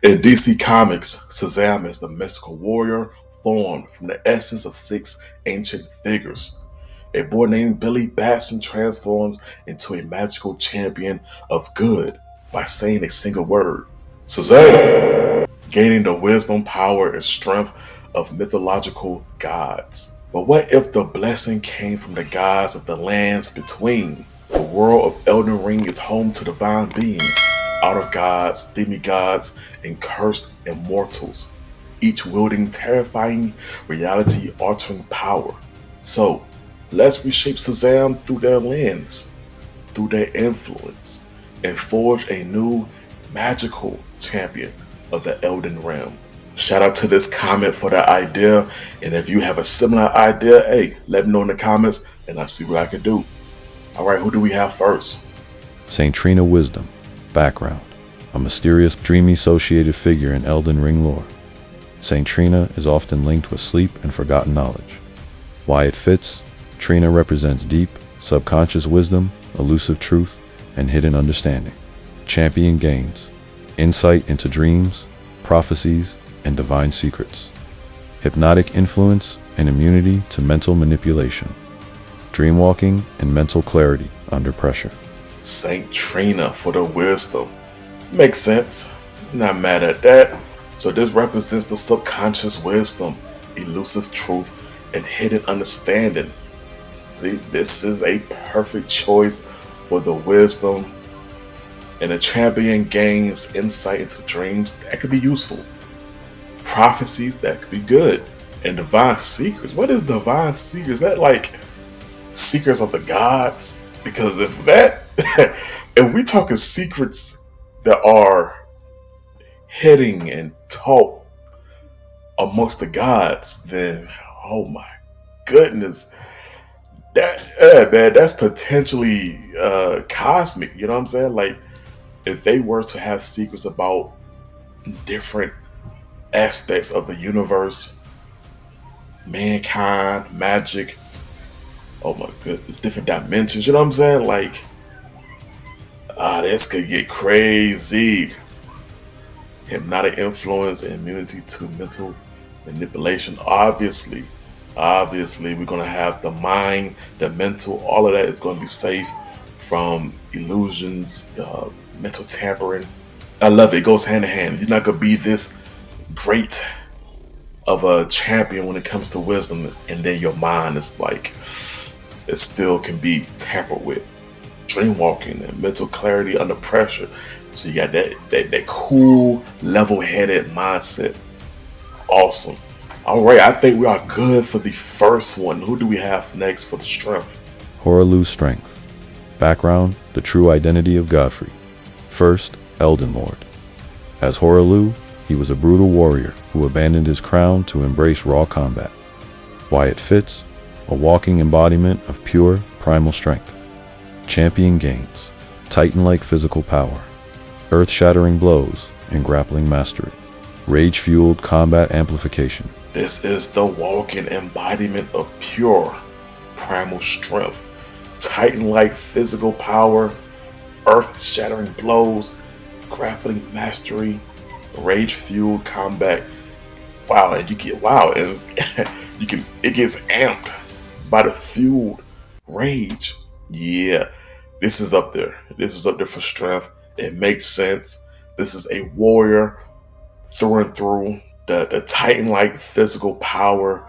In DC Comics, Shazam is the mystical warrior formed from the essence of six ancient figures. A boy named Billy Batson transforms into a magical champion of good by saying a single word, Shazam, gaining the wisdom, power, and strength of mythological gods. But what if the blessing came from the gods of the lands between? The world of Elden Ring is home to divine beings, outer gods, demigods, and cursed immortals, each wielding terrifying, reality-altering power. So, let's reshape Shazam through their lens, through their influence, and forge a new magical champion of the Elden Ring. Shout out to this comment for the idea, and if you have a similar idea, hey, let me know in the comments and I'll see what I can do. Alright, who do we have first? Saint Trina Wisdom. Background. A mysterious, dreamy-associated figure in Elden Ring lore. Saint Trina is often linked with sleep and forgotten knowledge. Why it fits? Trina represents deep, subconscious wisdom, elusive truth, and hidden understanding. Champion gains insight into dreams, prophecies, and divine secrets. Hypnotic influence and immunity to mental manipulation. Dreamwalking and mental clarity under pressure. Saint Trina for the wisdom. Makes sense. Not mad at that. So this represents the subconscious wisdom, elusive truth, and hidden understanding. See, this is a perfect choice for the wisdom. And the champion gains insight into dreams that could be useful. Prophecies that could be good. And divine secrets. What is divine secrets? Is that like secrets of the gods? Because if that, if we talking secrets that are hidden and taught amongst the gods, then oh my goodness, that man, that's potentially cosmic. You know what I'm saying? Like if they were to have secrets about different aspects of the universe, mankind, magic, oh my goodness, different dimensions, you know what I'm saying? Like, this could get crazy. Hypnotic influence and immunity to mental manipulation. Obviously, we're going to have the mind, the mental, all of that is going to be safe from illusions, mental tampering. I love it. It goes hand in hand. You're not going to be this great of a champion when it comes to wisdom, and then your mind is like, it still can be tampered with. Dreamwalking and mental clarity under pressure. So you got that cool, level-headed mindset. Awesome. Alright, I think we are good for the first one. Who do we have next for the strength? Hoarlu's Strength. Background, the true identity of Godfrey. First, Elden Lord. As Hoarlu, he was a brutal warrior who abandoned his crown to embrace raw combat. Why it fits? A walking embodiment of pure, primal strength. Champion gains Titan-like physical power, earth-shattering blows, and grappling mastery. Rage-fueled combat amplification. This is the walking embodiment of pure, primal strength. Titan-like physical power, earth-shattering blows, grappling mastery, rage-fueled combat. Wow, and it gets amped by the fueled rage. Yeah, this is up there. This is up there for strength. It makes sense. This is a warrior through and through. The Titan-like physical power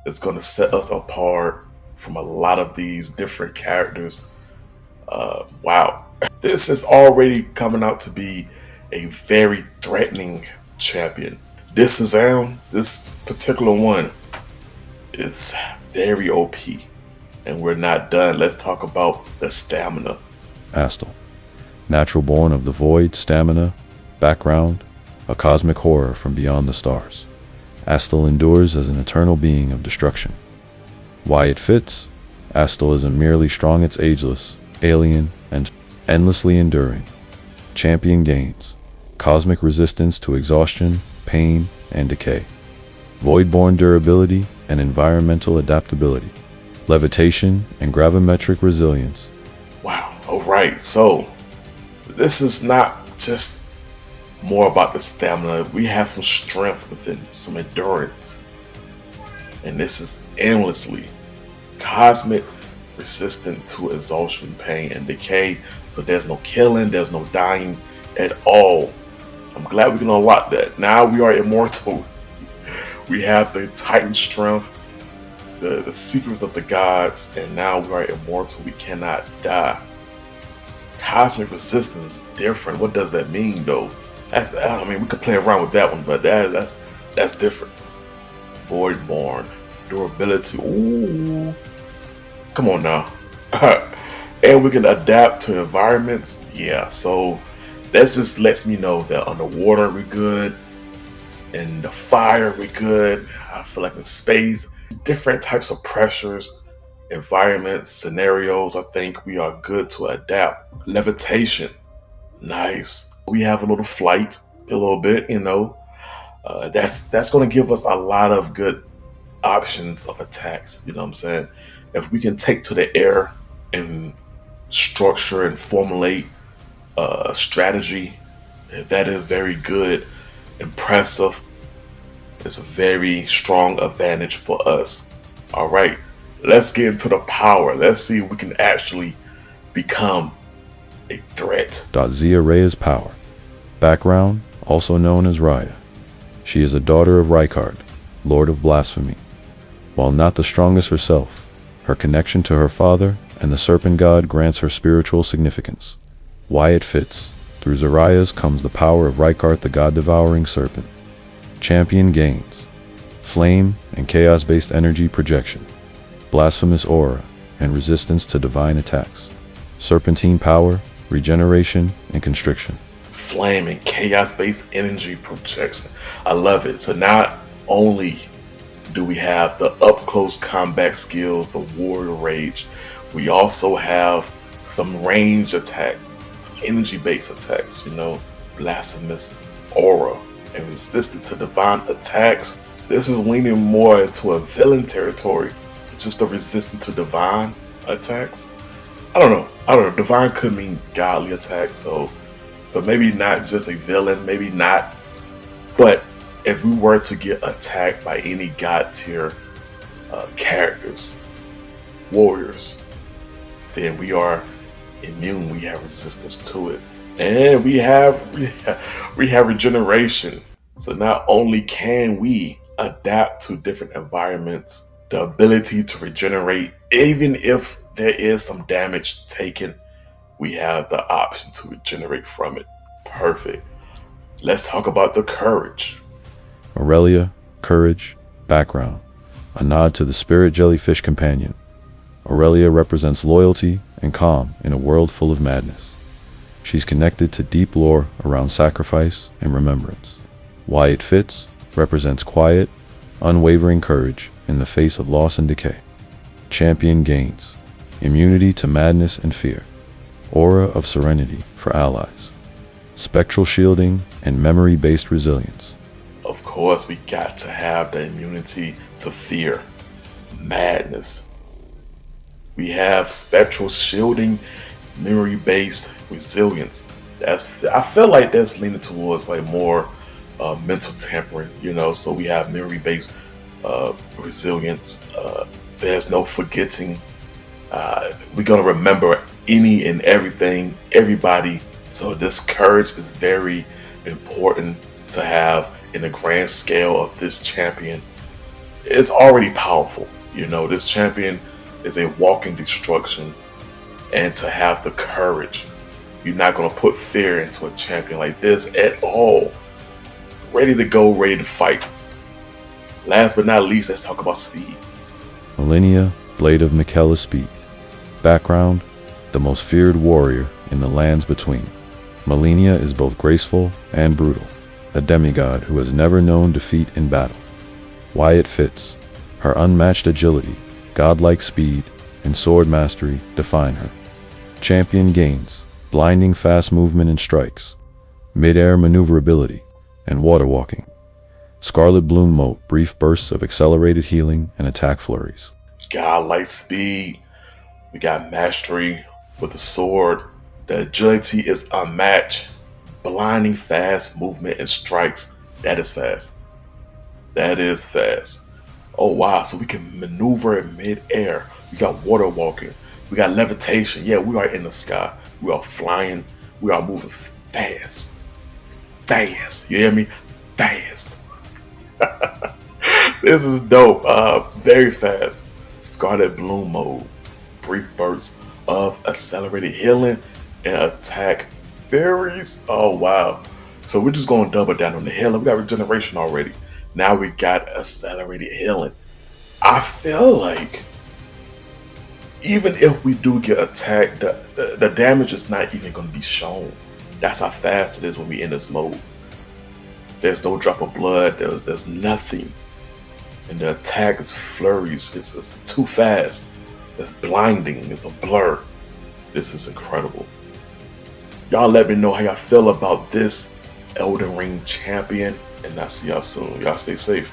is going to set us apart from a lot of these different characters. Wow, this is already coming out to be a very threatening champion. This Shazam, this particular one, is very OP. And we're not done. Let's talk about the stamina. Astal. Natural born of the void, stamina. Background, a cosmic horror from beyond the stars. Astal endures as an eternal being of destruction. Why it fits? Astal isn't merely strong, it's ageless, alien, and endlessly enduring. Champion gains cosmic resistance to exhaustion, pain, and decay. Void-born durability and environmental adaptability. Levitation and gravimetric resilience. Wow. All right. So this is not just more about the stamina. We have some strength within this, some endurance. And this is endlessly cosmic, resistant to exhaustion, pain, and decay. So there's no killing, there's no dying at all. I'm glad we can unlock that. Now we are immortal. We have the Titan strength, the secrets of the gods, and now we are immortal. We cannot die. Cosmic resistance is different. What does that mean, though? I mean, we could play around with that one, but that's different. Voidborn, durability. Ooh, come on now. And we can adapt to environments. Yeah, so that just lets me know that underwater we're good, in the fire we're good. I feel like in space, different types of pressures, environments, scenarios, I think we are good to adapt. Levitation, nice. We have a little flight, a little bit, that's going to give us a lot of good options of attacks. You know what I'm saying? If we can take to the air and structure and formulate a strategy, that is very good, impressive. It's a very strong advantage for us. All right, let's get into the power. Let's see if we can actually become a threat. Zia Raya's power. Background, also known as Raya. She is a daughter of Rykard, Lord of Blasphemy. While not the strongest herself, her connection to her father and the serpent god grants her spiritual significance. Why it fits. Through Zaraya's comes the power of Rykard, the god-devouring serpent. Champion gains. Flame and chaos-based energy projection. Blasphemous aura and resistance to divine attacks. Serpentine power, regeneration, and constriction. Flame and chaos-based energy projection. I love it. So not only do we have the up-close combat skills, the warrior rage, we also have some range attacks, some energy-based attacks, blasphemous aura and resistant to divine attacks. This is leaning more into a villain territory, just the resistant to divine attacks. I don't know. Divine could mean godly attacks, so maybe not just a villain, maybe not. But if we were to get attacked by any god tier characters, warriors, then we are immune. We have resistance to it, and we have regeneration. So not only can we adapt to different environments, the ability to regenerate, even if there is some damage taken, we have the option to regenerate from it. Perfect. Let's talk about the courage. Aurelia, courage, background. A nod to the spirit jellyfish companion. Aurelia represents loyalty and calm in a world full of madness. She's connected to deep lore around sacrifice and remembrance. Why it fits represents quiet, unwavering courage in the face of loss and decay. Champion gains. Immunity to madness and fear. Aura of serenity for allies. Spectral shielding and memory-based resilience. Of course, we got to have the immunity to fear, madness. We have spectral shielding, memory-based resilience. I feel like that's leaning towards like more mental tampering, So we have memory-based resilience. There's no forgetting. We're gonna remember any and everything, everybody. So this courage is very important to have in the grand scale of this champion. It's already powerful. This champion is a walking destruction, and to have the courage, you're not going to put fear into a champion like this at all. Ready to go, ready to fight. Last but not least, let's talk about speed. Malenia, Blade of Miquella's speed. Background, the most feared warrior in the lands between. Malenia is both graceful and brutal, a demigod who has never known defeat in battle. Why it fits. Her unmatched agility, godlike speed, and sword mastery define her. Champion gains, blinding fast movement and strikes, mid-air maneuverability, and water walking. Scarlet Bloom Moat, brief bursts of accelerated healing and attack flurries. Godlike speed. We got mastery with the sword. The agility is unmatched. blinding fast movement and strikes. That is fast. That is fast. Oh wow, so we can maneuver in mid-air. We got water walking. We got levitation. Yeah, we are in the sky. We are flying. We are moving fast. Fast. You hear me? Fast. This is dope. Very fast. Scarlet Bloom mode. Brief bursts of accelerated healing and attack fairies. Oh wow. So we're just going to double down on the healing. We got regeneration already. Now we got accelerated healing. I feel like even if we do get attacked, the damage is not even going to be shown. That's how fast it is when we in this mode. There's no drop of blood. There's nothing. And the attack is flurries. It's too fast. It's blinding. It's a blur. This is incredible. Y'all let me know how y'all feel about this Elden Ring champion. And I'll see y'all soon. Y'all stay safe.